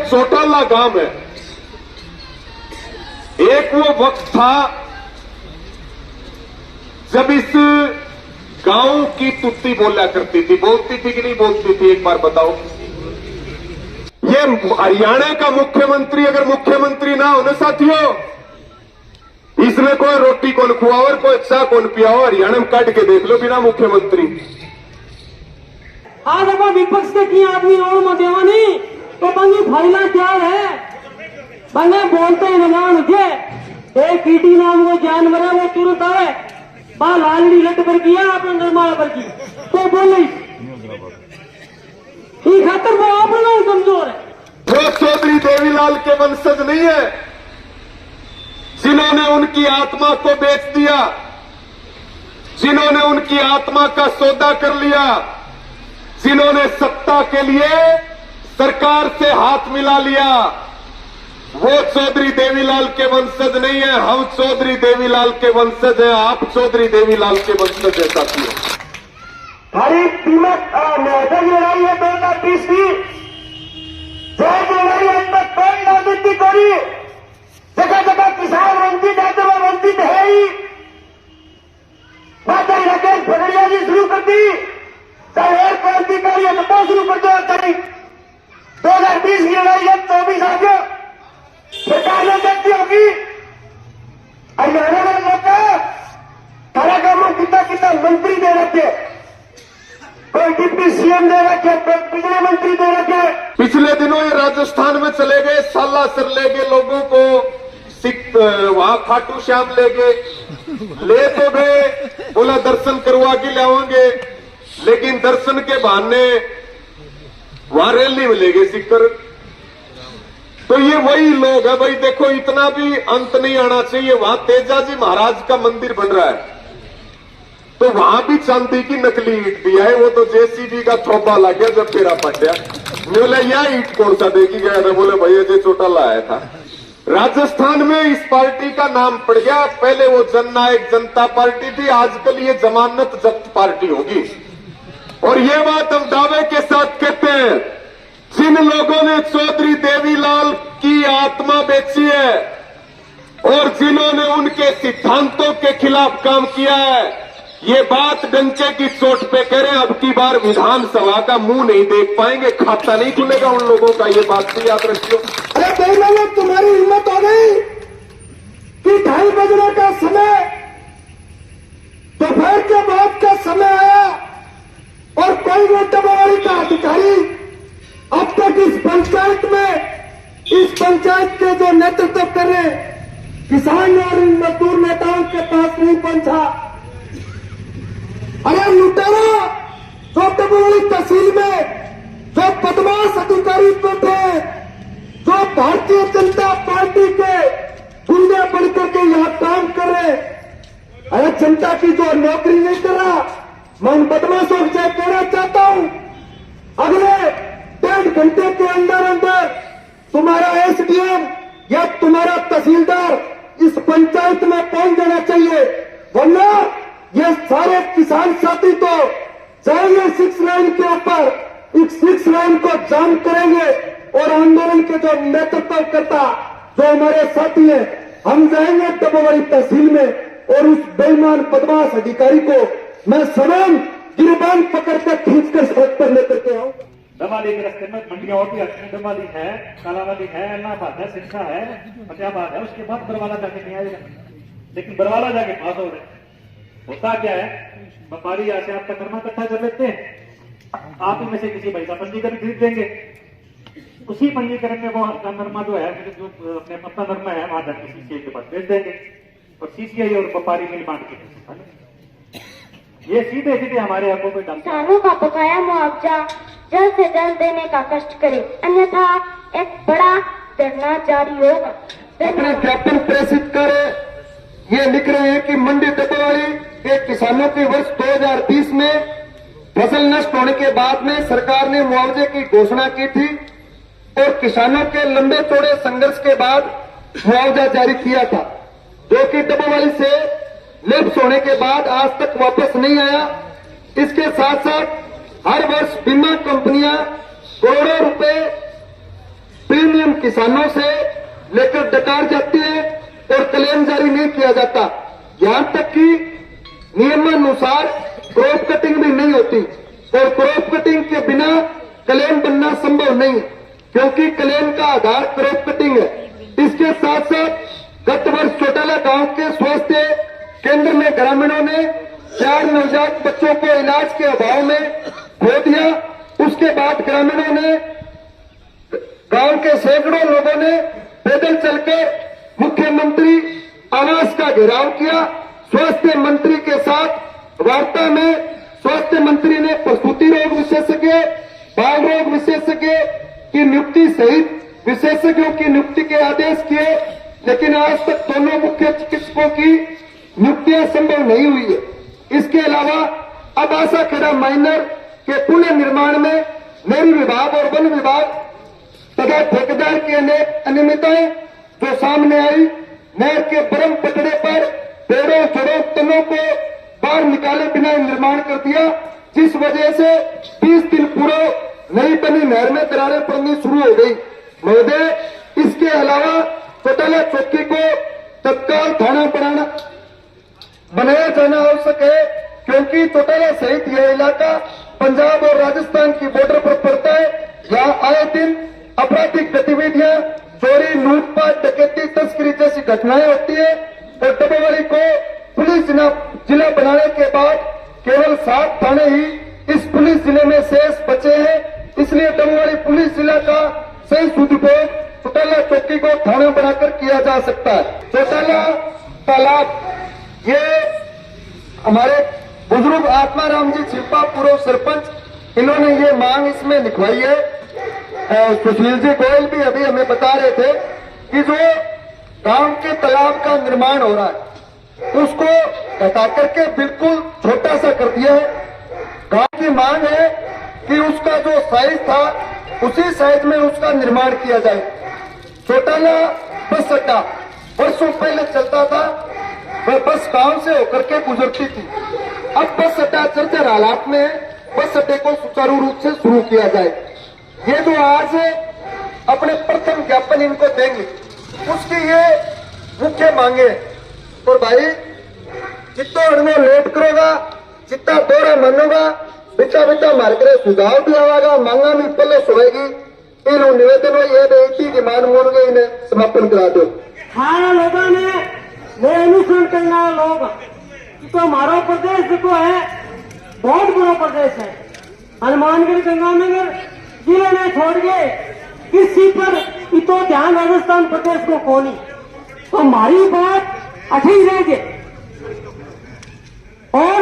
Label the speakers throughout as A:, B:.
A: चौटाला गांव है। एक वो वक्त था जब इस गांव की तुत्ती बोला करती थी। बोलती थी कि नहीं बोलती थी, एक बार बताओ। ये हरियाणा का मुख्यमंत्री अगर मुख्यमंत्री ना हो ना साथियों, इसमें कोई रोटी कौन खुआओ और कोई चाय कौन पियाओ, हरियाणा में काट के देख लो बिना मुख्यमंत्री।
B: आज अब विपक्ष के की आदमी और मदेवानी तो बंगी फाइला क्या है, बंगे बोलते हैं भगवान मुझे एक कीटी नाम वो जानवर है, वो तुरंत आए बा लालड़ी लट पर किया आपने निर्माण पर की तो बोले खातर वो अपना कमजोर है।
A: वो चौधरी देवीलाल के वंशज नहीं है जिन्होंने उनकी आत्मा को बेच दिया, जिन्होंने उनकी आत्मा का सौदा कर लिया, जिन्होंने सत्ता के लिए सरकार से हाथ मिला लिया। वो चौधरी देवीलाल के वंशज नहीं है, हम चौधरी देवीलाल के वंशज हैं, आप चौधरी देवीलाल के वंशज है साथियों।
C: हरी कीमत न्याय लड़ाई है 2020 की, जो लड़ाई अंदर कोई राजनीति करी, जगह जगह किसान वंचित है तो वह वंचित है ही। बातें राकेश भगड़िया जी शुरू कर दी, चाहे और क्रांतिकारी है तो शुरू कर दो। चाहे 2020 की लड़ाई है 24 आगे सरकार ने देखती होगी। हरियाणा में मौका सारा कामों कितना मंत्री दे रखे, कोई डिप्टी सीएम दे रखे, कोई बिजली मंत्री दे रखे।
A: पिछले दिनों ये राजस्थान में चले गए, सालासर ले गए लोगों को, वहां खाटू श्याम ले गए, ले तो गए, बोला दर्शन करवा के लाओगे, लेकिन दर्शन के बहाने वहां रैली में ले गए सिक्कर। तो ये वही लोग है भाई। देखो इतना भी अंत नहीं आना चाहिए। वहां तेजाजी महाराज का मंदिर बन रहा है तो वहां भी चांदी की नकली ईट दिया है, वो तो जेसीबी का थोपा लग गया जब फेरा पट गया। बोले यह ईट कौन सा देखी गया था, बोले भैया जो चौटाला आया था। राजस्थान में इस पार्टी का नाम पड़ गया, पहले वो जननायक जनता पार्टी थी, आजकल ये जमानत जब्त पार्टी होगी। और ये बात हम दावे के साथ कहते हैं, जिन लोगों ने चौधरी देवीलाल की आत्मा बेची है और जिन्होंने उनके सिद्धांतों के खिलाफ काम किया है, ये बात डंके की चोट पे कह रहे हैं, अब की बार विधानसभा का मुंह नहीं देख पाएंगे, खाता नहीं खुलेगा उन लोगों का। ये बात भी याद रखियो।
C: अरे भाई तुम्हारी हिम्मत हो गई कि 2:30 बजने का समय, दोपहर के बाद का समय आया और कोई भी डबवाली का अधिकारी अब तक इस पंचायत के जो नेतृत्व कर रहे किसान और इन मजदूर नेताओं के पास नहीं पहुंचा। अरे लुटेरा जो डबवाली तहसील में जो बदमाश अधिकारी बैठे, जो भारतीय जनता पार्टी के गुंडे बनकर के यहां काम कर रहे, अरे जनता की जो नौकरी नहीं कर रहा, मैं उन बदमाशों से कहना चाहता हूं, अगले 1.5 घंटे के अंदर अंदर तुम्हारा एसडीएम या तुम्हारा तहसीलदार इस पंचायत में पहुंच जाना चाहिए, वरना ये सारे किसान साथी तो जाएंगे 6 लाइन के ऊपर, इस 6 लाइन को जाम करेंगे और आंदोलन के जो नेतृत्व करता जो हमारे साथी हैं, हम जाएंगे डबवाली तहसील में और उस बेईमान बदमाश अधिकारी को मैं सलाम गिरबान पकड़कर खींचकर सड़क पर लेकर के आऊं।
D: डमाली के रास्ते में मंडियां होती है, डमाली है, कालावाली है, इलाहाबाद है, सिरसा है, फतेहाबाद है, उसके बाद बरवाला जाके नहीं आएगा, लेकिन बरवाला जाके पास हो रहे। होता क्या है, व्यापारी यहाँ से आपका नरमा इकट्ठा कर लेते हैं, आप इनमें से किसी भाई का पंजीकरण खरीद देंगे, उसी पंजीकरण में वो नरमा जो है, जो अपने अपना नरमा है वहां जाकर सीसीआई के पास भेज देंगे और सीसीआई और व्यापारी मिल बांट के ये सीधे सीधे हमारे हकों पे डालते हैं।
E: किसानों का बकाया मुआवजा जल्द से जल्द देने का कष्ट करें, अन्यथा एक बड़ा धरना जारी होगा।
C: अपने ज्ञापन प्रेषित कर ये लिख रहे हैं कि मंडी डबवाली के किसानों के वर्ष 2020 में फसल नष्ट होने के बाद में सरकार ने मुआवजे की घोषणा की थी और किसानों के लंबे चौड़े संघर्ष के बाद मुआवजा जारी किया था, जो कि डबवाली से लैप्स होने के बाद आज तक वापस नहीं आया। इसके साथ साथ हर वर्ष बीमा कंपनियां करोड़ों रुपए प्रीमियम किसानों से लेकर डकार जाती है और क्लेम जारी नहीं किया जाता। यहां तक कि नियमानुसार क्रॉप कटिंग भी नहीं होती और क्रॉप कटिंग के बिना क्लेम बनना संभव नहीं, क्योंकि क्लेम का आधार क्रॉप कटिंग है। इसके साथ साथ गत वर्ष चौटाला गांव के स्वास्थ्य केंद्र में ग्रामीणों ने 4 नवजात बच्चों को इलाज के अभाव में खो दिया। उसके बाद ग्रामीणों ने, गांव के सैकड़ों लोगों ने पैदल चलकर मुख्यमंत्री आवास का घेराव किया। स्वास्थ्य मंत्री के साथ वार्ता में स्वास्थ्य मंत्री ने प्रसूति रोग विशेषज्ञ, बाल रोग विशेषज्ञ की नियुक्ति सहित विशेषज्ञों की नियुक्ति के आदेश किए, लेकिन आज तक दोनों मुख्य चिकित्सकों की नियुक्तियां संभव नहीं हुई है। इसके अलावा अब आशाखेड़ा माइनर के पुनः निर्माण में नहरी विभाग और वन विभाग तथा ठेकेदार की अनेक अनियमितताएं जो सामने आई। नहर के बरम पटड़े पर पेड़ों जड़ों तनों को बाहर निकाले बिना निर्माण कर दिया, जिस वजह से 20 दिन पूर्व नई बनी नहर में दरारें पड़नी शुरू हो गई। महोदय, इसके अलावा चौटाला चौकी को तत्काल थाना बनाया जाना आवश्यक है, क्योंकि चौटाला सहित यह इलाका पंजाब और राजस्थान की बॉर्डर पर पड़ता है। यहाँ आए दिन आपराधिक गतिविधियां, चोरी, लूटपाट, डकैती, तस्करी जैसी घटनाएं होती है और डबोवाली को पुलिस जिला बनाने के बाद केवल 7 थाने ही इस पुलिस जिले में शेष बचे हैं। इसलिए डबोवाली पुलिस जिला का सही सदुपयोग चौटाला चौकी को थाना बनाकर किया जा सकता है। चौटाला तालाब, ये हमारे बुजुर्ग आत्माराम जी छिपा पूर्व सरपंच, इन्होंने ये मांग इसमें लिखवाई है। सुशील जी गोयल भी अभी हमें बता रहे थे कि जो गांव के तालाब का निर्माण हो रहा है उसको हटा करके बिल्कुल छोटा सा कर दिया है। गांव की मांग है कि उसका जो साइज था उसी साइज में उसका निर्माण किया जाए। चौटाला बस अड्डा वर्षों पहले चलता था, वह बस गांव से होकर के गुजरती थी। अब बस अड्डा चलते हालात में बस अड्डे को सुचारू रूप से शुरू किया जाए। ये जो आज अपने प्रथम ज्ञापन इनको देंगे उसकी ये मुख्य मांगे। और भाई, जितना अड़ने लेट करोगा जितना दौरा मानोगा, बिचा बिचा मार करे सुझाव भी आवागा, मांगा भी पहले सोएगी। इन निवेदन ये बेटी की मान मोड़ गई, इन्हें समापन करा दो।
B: सारा लोगों ने मैं अनुसरण करने वाला लोग तो हमारा प्रदेश जो है बहुत बड़ा प्रदेश है। हनुमानगढ़, गंगानगर जिले ने छोड़ के किसी पर इतो ध्यान राजस्थान प्रदेश को कोनी, तो हमारी बात अठी रहेगी। और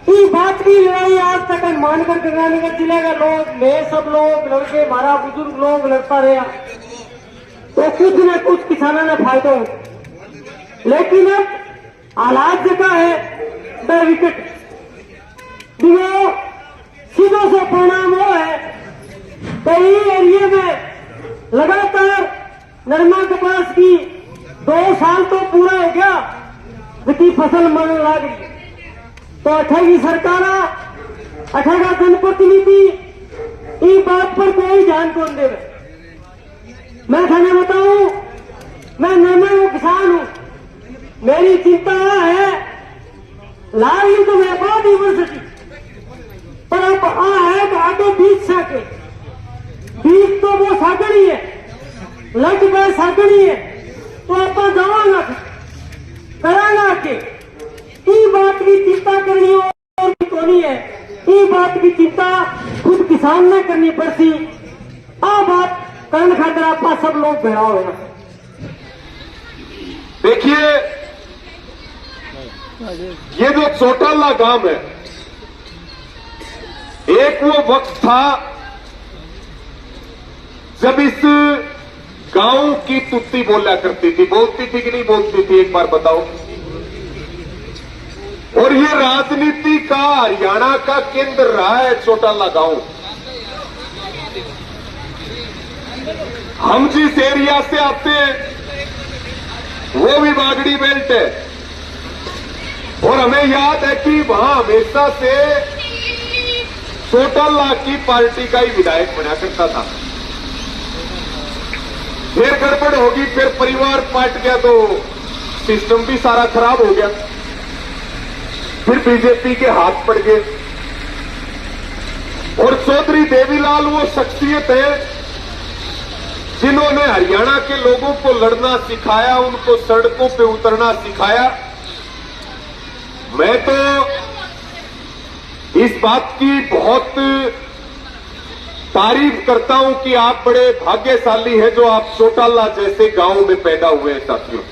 B: इस बात की लड़ाई आज तक हनुमानगढ़, गंगानगर जिले का लोग, मैं सब लोग लड़के, हमारा बुजुर्ग लोग लड़ता रहा, तो कुछ न कुछ किसानों ने फायदा हो। लेकिन अब हालात जगह है दर विकेट सीधो से परिणाम वो है कई एरिया में लगातार नरमा कपास की 2 साल तो पूरा हो गया, विकी फसल मरने लगी। तो अठेगी सरकार, अठेगा जनप्रतिनिधि इस बात पर कोई ध्यान कौन दे। मैं थाने बताऊं, मैं नरमा किसान हूं, मेरी चिंता है लाई तो मैं बहुत यूनिवर्सिटी पर अब है तो आगे बीच सके, बीच तो वो सागणी है, लग गए सागणी है, तो आप जावांगा करांगा के ई बात की चिंता करनी और तो नहीं है। ई बात की चिंता खुद किसान ने करनी पड़ती। आ बात करने खातर आप सब लोग भेड़ा होगा।
A: देखिए, ये जो चौटाला गांव है, एक वो वक्त था जब इस गांव की तुत्ती बोला करती थी। बोलती थी कि नहीं बोलती थी, एक बार बताओ। और ये राजनीति का हरियाणा का केंद्र रहा है चौटाला गांव। हम जिस एरिया से आते हैं वो भी बागड़ी बेल्ट है, और हमें याद है कि वहां हमेशा से चौटाला की पार्टी का ही विधायक बना करता था। फिर गड़बड़ होगी, फिर परिवार पाट गया तो सिस्टम भी सारा खराब हो गया, फिर बीजेपी के हाथ पड़ गए। और चौधरी देवीलाल वो शख्सियत है जिन्होंने हरियाणा के लोगों को लड़ना सिखाया, उनको सड़कों पे उतरना सिखाया। मैं तो इस बात की बहुत तारीफ करता हूं कि आप बड़े भाग्यशाली हैं जो आप चौटाला जैसे गांव में पैदा हुए हैं साथियों।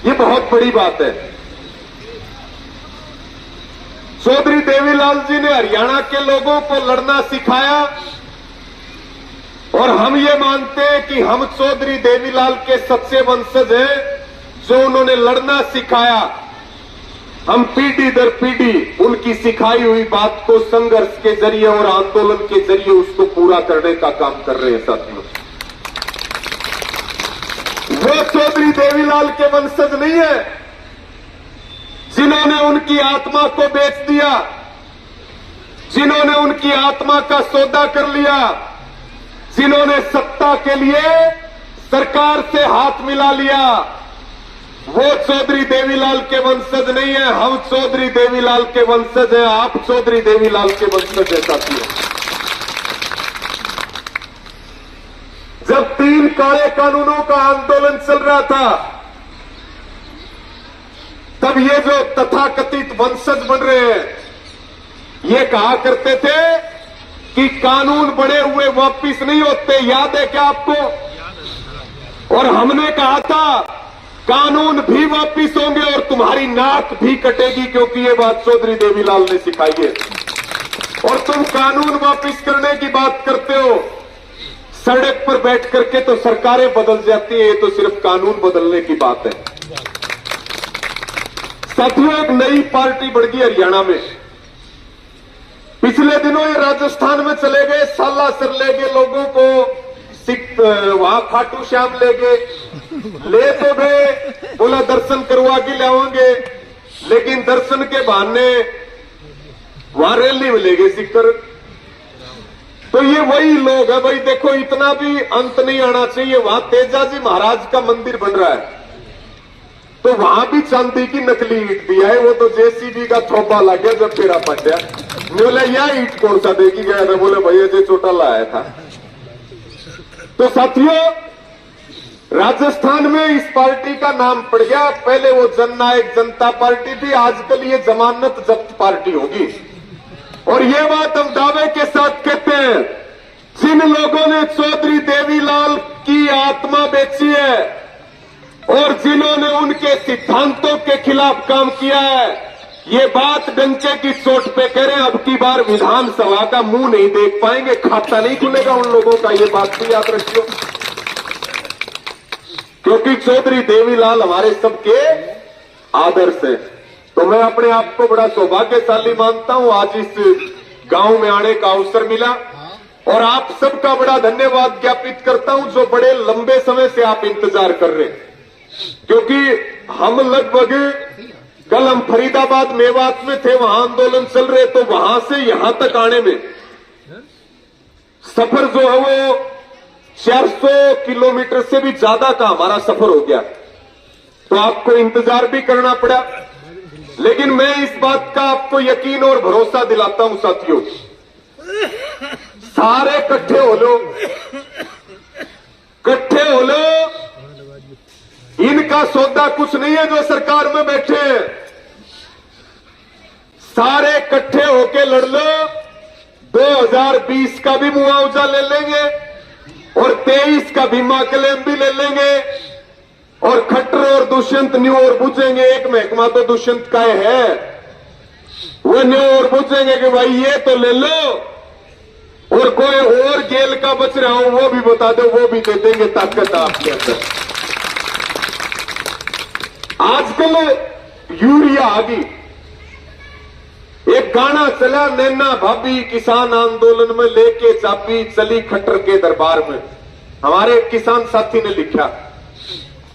A: ये बहुत बड़ी बात है। चौधरी देवीलाल जी ने हरियाणा के लोगों को लड़ना सिखाया और हम ये मानते हैं कि हम चौधरी देवीलाल के सच्चे वंशज हैं जो उन्होंने लड़ना सिखाया। हम पीढ़ी दर पीढ़ी उनकी सिखाई हुई बात को संघर्ष के जरिए और आंदोलन के जरिए उसको पूरा करने का काम कर रहे हैं साथियों। वो चौधरी देवीलाल के वंशज नहीं है जिन्होंने उनकी आत्मा को बेच दिया, जिन्होंने उनकी आत्मा का सौदा कर लिया, जिन्होंने सत्ता के लिए सरकार से हाथ मिला लिया। वो चौधरी देवीलाल के वंशज नहीं है, हम चौधरी देवीलाल के वंशज हैं, आप चौधरी देवीलाल के वंशज हैं साथियों। जब 3 काले कानूनों का आंदोलन चल रहा था तब ये जो तथाकथित वंशज बन रहे हैं ये कहा करते थे कि कानून बने हुए वापिस नहीं होते, याद है क्या आपको? और हमने कहा था कानून भी वापिस होंगे और तुम्हारी नाक भी कटेगी, क्योंकि ये बात चौधरी देवीलाल ने सिखाई है। और तुम कानून वापिस करने की बात करते हो, सड़क पर बैठ करके तो सरकारें बदल जाती है, ये तो सिर्फ कानून बदलने की बात है। साथियों, एक नई पार्टी बढ़ गई हरियाणा में। पिछले दिनों ये राजस्थान में चले गए, सालासर ले गए लोगों को, वहां खाटू श्याम ले गए, ले तो गए, बोला दर्शन करवा के लाओगे, लेकिन दर्शन के बहाने वहां रैली में ले गए सिक्कर। तो ये वही लोग है भाई, देखो इतना भी अंत नहीं आना चाहिए। वहां तेजाजी महाराज का मंदिर बन रहा है तो वहां भी चांदी की नकली ईट दिया है, वो तो जेसीबी का थोपा लग गया जब फेरा पड़ गया। बोले यह ईट कौन सा देखी गया था? बोले भैया जो चौटाला आया था। तो साथियों, राजस्थान में इस पार्टी का नाम पड़ गया। पहले वो जननायक जनता पार्टी थी, आजकल ये जमानत जब्त पार्टी होगी। और ये बात हम दावे के साथ कहते हैं, जिन लोगों ने चौधरी देवीलाल की आत्मा बेची है और जिन्होंने उनके सिद्धांतों के खिलाफ काम किया है, ये बात डंके की चोट पे कह रहे हैं, अब की बार विधानसभा का मुंह नहीं देख पाएंगे, खाता नहीं खुलेगा उन लोगों का। ये बात भी याद रखियो, क्योंकि चौधरी देवीलाल हमारे सबके आदर्श है। तो मैं अपने आप को बड़ा सौभाग्यशाली मानता हूं, आज इस गांव में आने का अवसर मिला और आप सबका बड़ा धन्यवाद ज्ञापित करता हूं जो बड़े लंबे समय से आप इंतजार कर रहे हैं। क्योंकि हम लगभग कल हम फरीदाबाद मेवात में थे, वहां आंदोलन चल रहे, तो वहां से यहां तक आने में सफर जो है वो 400 किलोमीटर से भी ज्यादा का हमारा सफर हो गया। तो आपको इंतजार भी करना पड़ा, लेकिन मैं इस बात का आपको यकीन और भरोसा दिलाता हूं साथियों, सारे इकट्ठे हो लो, इकट्ठे हो लो। इनका सौदा कुछ नहीं है जो सरकार में बैठे हैं, सारे इकट्ठे होके लड़ लो। 2020 का भी मुआवजा ले लेंगे और 23 का बीमा क्लेम भी ले लेंगे और खट्टर और दुष्यंत न्यू और पूछेंगे, एक महकमा तो दुष्यंत का है, वो न्यू और पूछेंगे कि भाई ये तो ले लो, और कोई और गेल का बच रहा हो वो भी बता दो, वो भी दे देंगे ताकत आपके अंदर। आजकल यूरिया आ गई, एक गाना चला, नैना भाभी किसान आंदोलन में लेके चाबी चली खट्टर के दरबार में। हमारे एक किसान साथी ने लिखा,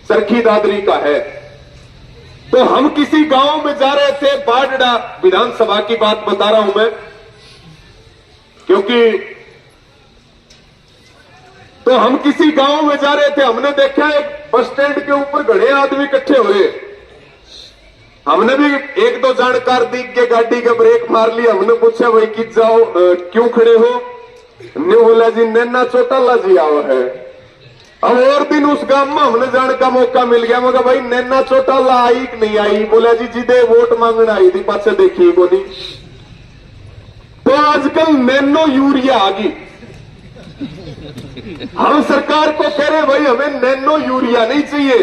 A: चरखी दादरी का है। तो हम किसी गांव में जा रहे थे, बाडड़ा विधानसभा की बात बता रहा हूं मैं, क्योंकि तो हम किसी गांव में जा रहे थे, हमने देखा एक बस स्टैंड के ऊपर घड़े आदमी इकट्ठे हुए। हमने भी एक दो जानकार दिख के गाड़ी का ब्रेक मार लिया। हमने पूछा भाई किस जाओ, क्यों खड़े हो? ने बोला जी नैना चौटाला जी आओ है। अब और दिन उस गांव में हमने जाने का मौका मिल गया। मगर भाई नैना चौटाला आई कि नहीं आई? बोला जी जिदे वोट मांगने आई थी, पाछे देखिए को नहीं। तो आजकल नैनो यूरिया आ गई। हम सरकार को कह रहे भाई हमें नैनो यूरिया नहीं चाहिए,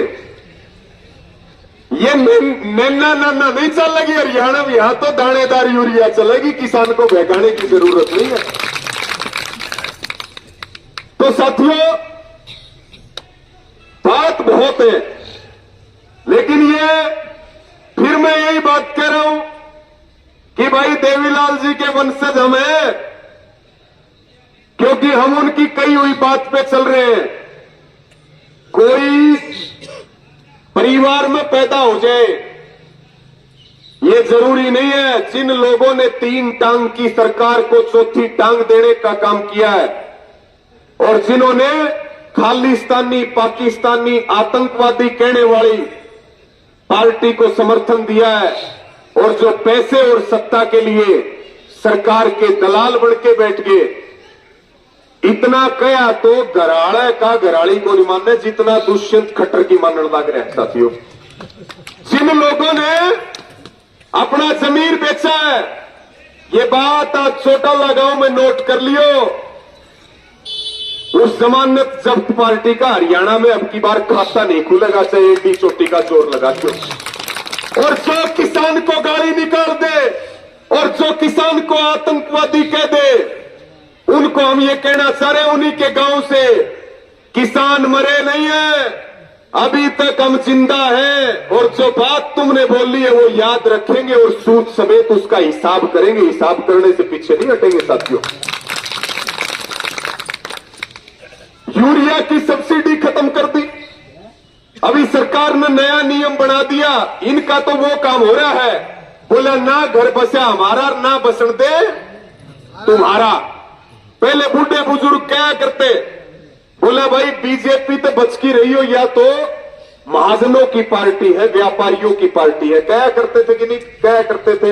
A: ये नैना नाना नहीं चलेगी। हरियाणा में यहां तो दानेदार यूरिया चलेगी, किसान को बहकाने की जरूरत नहीं है। तो साथियों बात बहुत है, लेकिन ये फिर मैं यही बात कह रहा हूं कि भाई देवीलाल जी के वंशज हम हैं, क्योंकि हम उनकी कही हुई बात पे चल रहे हैं। कोई परिवार में पैदा हो जाए ये जरूरी नहीं है। जिन लोगों ने 3 टांग की सरकार को चौथी टांग देने का काम किया है और जिन्होंने खालिस्तानी पाकिस्तानी आतंकवादी कहने वाली पार्टी को समर्थन दिया है और जो पैसे और सत्ता के लिए सरकार के दलाल बन के बैठ गए, इतना कया तो घराड़ा का घराड़ी को नहीं मानने जितना दुष्यंत खट्टर की मानने लग रहे हैं। साथियों जिन लोगों ने अपना जमीर बेचा है, ये बात आज चौटाला गांव में नोट कर लियो। उस जमानत जब्त पार्टी का हरियाणा में अब की बार खाता नहीं खुलेगा, चाहे एडी चोटी का जोर लगा दो। और जो किसान को गाली निकाल दे और जो किसान को आतंकवादी कह दे, उनको हम ये कहना चाह रहे हैं उन्हीं के गांव से, किसान मरे नहीं है, अभी तक हम जिंदा हैं और जो बात तुमने बोली है वो याद रखेंगे और सूद समेत उसका हिसाब करेंगे। हिसाब करने से पीछे नहीं हटेंगे। साथियों यूरिया की सब्सिडी खत्म कर दी, अभी सरकार ने नया नियम बना दिया। इनका तो वो काम हो रहा है, बोला ना घर बसा हमारा ना बसन दे तुम्हारा। पहले बूढ़े बुजुर्ग क्या करते, बोला भाई बीजेपी तो बच की रही हो, या तो महाजनों की पार्टी है, व्यापारियों की पार्टी है। क्या करते थे कि नहीं क्या करते थे?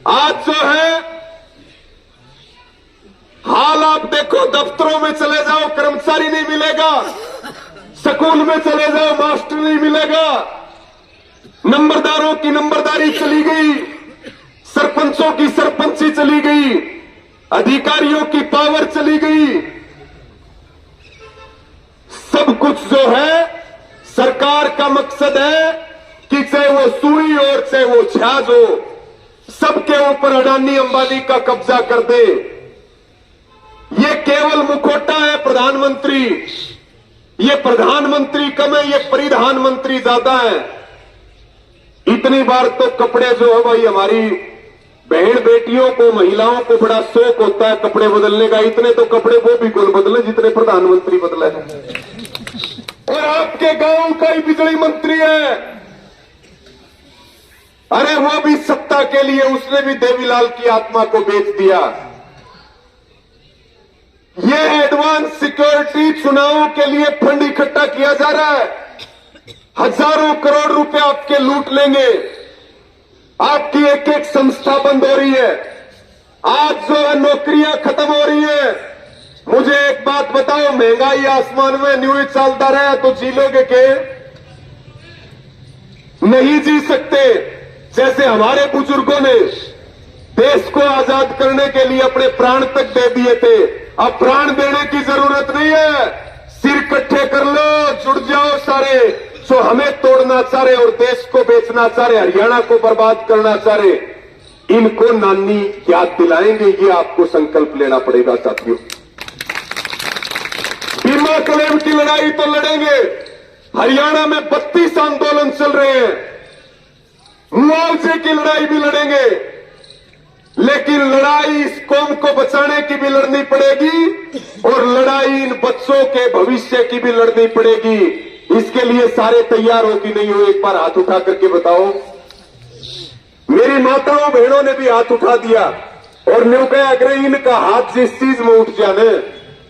A: आज जो है हाल आप देखो, दफ्तरों में चले जाओ कर्मचारी नहीं मिलेगा, स्कूल में चले जाओ मास्टर नहीं मिलेगा, नंबरदारों की नंबरदारी चली गई, सरपंचों की सरपंची चली गई, अधिकारियों की पावर चली गई। सब कुछ जो है सरकार का मकसद है कि चाहे वो सुई और चाहे वो जहाज हो, सबके ऊपर अडानी अंबानी का कब्जा कर दे। ये केवल मुखौटा है प्रधानमंत्री, ये प्रधानमंत्री कम है, ये परिधानमंत्री ज्यादा है। इतनी बार तो कपड़े जो है भाई हमारी बहन बेटियों को महिलाओं को बड़ा शौक होता है कपड़े बदलने का, इतने तो कपड़े वो भी कौन बदले जितने प्रधानमंत्री बदले हैं। और आपके गांव का ही बिजली मंत्री है, अरे वो भी सत्ता के लिए उसने भी देवीलाल की आत्मा को बेच दिया। ये एडवांस सिक्योरिटी चुनावों के लिए फंड इकट्ठा किया जा रहा है, हजारों करोड़ रुपए आपके लूट लेंगे, आपकी एक एक संस्था बंद हो रही है, आज जो है नौकरियां खत्म हो रही है। मुझे एक बात बताओ, महंगाई आसमान में न्यूज चलता रहा तो जी लोगे के नहीं जी सकते। जैसे हमारे बुजुर्गों ने देश को आजाद करने के लिए अपने प्राण तक दे दिए थे, अब प्राण देने की जरूरत नहीं है, सिर इकट्ठे कर लो, जुड़ जाओ सारे जो हमें तोड़ना चाह रहे और देश को बेचना चाह रहे, हरियाणा को बर्बाद करना चाह रहे, इनको नानी याद दिलाएंगे। ये आपको संकल्प लेना पड़ेगा साथियों। बीमा क्लेम की लड़ाई तो लड़ेंगे, हरियाणा में 32 आंदोलन चल रहे हैं, मुआवजे की लड़ाई भी लड़ेंगे, लेकिन लड़ाई इस कौम को बचाने की भी लड़नी पड़ेगी और लड़ाई इन बच्चों के भविष्य की भी लड़नी पड़ेगी। इसके लिए सारे तैयार हो कि नहीं हो, एक बार हाथ उठा करके बताओ। मेरी माताओं बहनों ने भी हाथ उठा दिया और न्यू कहा अगर इनका हाथ जिस चीज में उठ जाने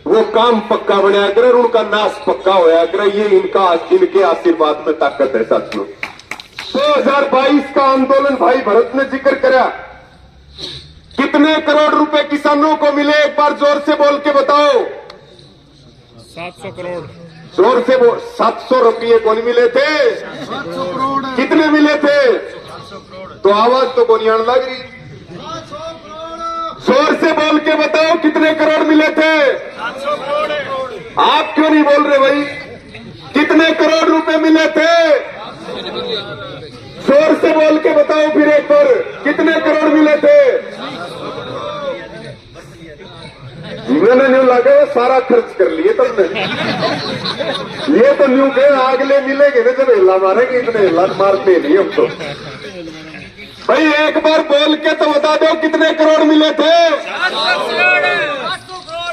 A: वो काम पक्का बनाया करे, उनका नाश पक्का होया करे। ये इनके आशीर्वाद में ताकत है साथियों। 2022 का आंदोलन भाई भरत ने जिक्र करा। कितने करोड़ रुपए किसानों को मिले, एक बार जोर से बोल के बताओ।
F: 700 करोड़।
A: जोर से बोल। 700 रुपये कौन मिले थे? कितने मिले थे? तो आवाज तो कौन आने लग रही? जोर से बोल के बताओ कितने करोड़ मिले थे? आप क्यों नहीं बोल रहे भाई? कितने करोड़ रुपए मिले थे? जोर से बोल के बताओ फिर एक बार, कितने करोड़ मिले थे? मैंने न्यू लगे सारा खर्च कर लिए तुमने। ये तो न्यू के अगले मिलेंगे ना जब हिला मारेंगे, इतने हिला मारते नहीं हम तो। भाई एक बार बोल के तो बता दो कितने करोड़ मिले थे?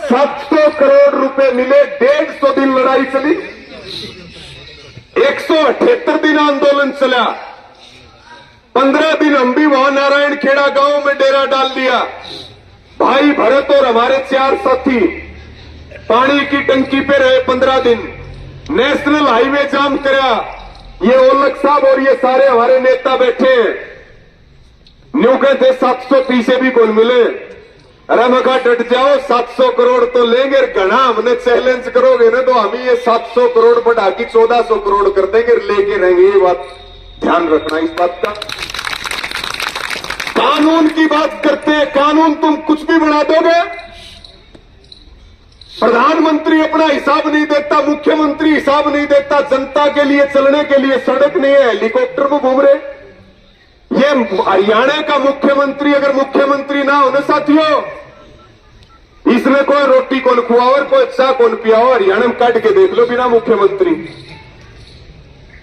A: 700 करोड़ रुपए मिले। 150 दिन लड़ाई चली, 178 दिन आंदोलन चला। 15 दिन हम भी वहां नारायण खेड़ा गांव में डेरा डाल दिया। भाई भरत और हमारे 4 साथी पानी की टंकी पे रहे 15 दिन। नेशनल हाईवे जाम करा। ये ओलख साहब और ये सारे हमारे नेता बैठे हैं। न्यू कहते 730 भी कौन मिले? अरे मैं कहा डट जाओ, 700 करोड़ तो लेंगे। घना हमने चैलेंज करोगे ना तो हम ये 700 करोड़ बढ़ा के 1400 करोड़ कर देंगे, लेके रहेंगे। ये बात ध्यान रखना इस बात का। कानून की बात करते हैं, कानून तुम कुछ भी बना दोगे। प्रधानमंत्री अपना हिसाब नहीं देता, मुख्यमंत्री हिसाब नहीं देता। जनता के लिए चलने के लिए सड़क नहीं है, हेलीकॉप्टर में घूम रहे। ये हरियाणा का मुख्यमंत्री अगर मुख्यमंत्री ना हो ना साथियों, इसमें कोई रोटी कौन खुआओ और कोई चाय कौन पियाओ। हरियाणा में काट के देख लो बिना मुख्यमंत्री।